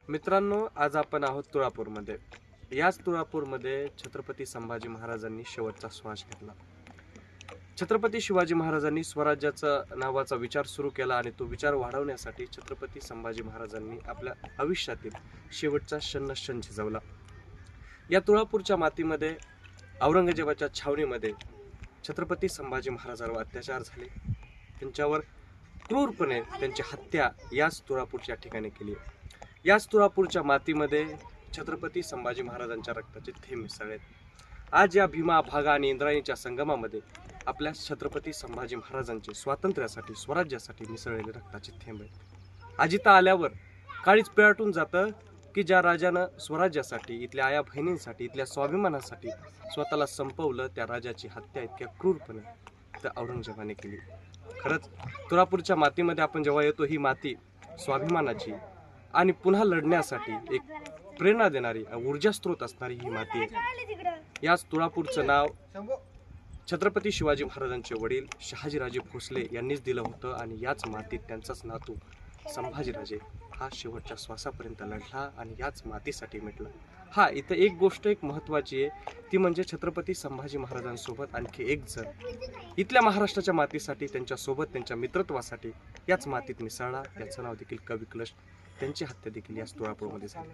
मित्रांनो, आज आपण आहोत तुळापूरमध्ये. याच तुळापूरमध्ये छत्रपती संभाजी महाराजांनी शेवटचा श्वास घेतला. छत्रपती शिवाजी महाराजांनी स्वराज्याचा नावाचा विचार सुरू केला आणि तो विचार वाढवण्यासाठी छत्रपती संभाजी महाराजांनी आपल्या आयुष्यातील शेवटचा क्षण झिजवला. या तुळापूरच्या मातीमध्ये औरंगजेबाच्या छावणीमध्ये छत्रपती संभाजी महाराजांवर अत्याचार झाले. त्यांच्यावर क्रूरपणे त्यांची हत्या याच तुळापूरच्या ठिकाणी केली. याच तुळापूरच्या मातीमध्ये छत्रपती संभाजी महाराजांच्या रक्ताचे थेंब मिसळलेत. आज या भीमा, भागा आणि इंद्रायणीच्या संगमामध्ये आपल्या छत्रपती संभाजी महाराजांचे स्वातंत्र्यासाठी, स्वराज्यासाठी मिसळलेले रक्ताचे थेंब आहेत. आज इथं आल्यावर काळीच पेटाळून जातं की ज्या राजानं स्वराज्यासाठी, इथल्या आया बहिणींसाठी, इथल्या स्वाभिमानासाठी स्वतःला संपवलं, त्या राजाची हत्या इतक्या क्रूरपणे त्या औरंगजेबाने केली. खरंच तुळापूरच्या मातीमध्ये आपण जेव्हा येतो, ही माती स्वाभिमानाची आणि पुन्हा लढण्यासाठी एक प्रेरणा देणारी, ऊर्जा स्रोत असणारी ही माती आहे. याच तुळापूरचं नाव छत्रपती शिवाजी महाराजांचे वडील शहाजीराजे भोसले यांनीच दिलं होतं आणि याच मातीत त्यांचाच नातू संभाजीराजे हा शेवटच्या श्वासापर्यंत लढला आणि याच मातीसाठी मिटला. इथं एक गोष्ट एक महत्त्वाची आहे, ती म्हणजे छत्रपती संभाजी महाराजांसोबत आणखी एक जण इथल्या महाराष्ट्राच्या मातीसाठी, त्यांच्यासोबत त्यांच्या मित्रत्वासाठी याच मातीत मिसळला. त्याचं नाव देखील कवी कलश. त्यांची हत्या देखील याच तुळापूरमध्ये झाली.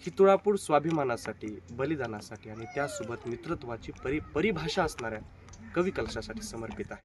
ही तुळापूर स्वाभिमानासाठी, बलिदानासाठी आणि त्यासोबत मित्रत्वाची परिभाषा असणाऱ्या कवी कलशासाठी समर्पित आहे.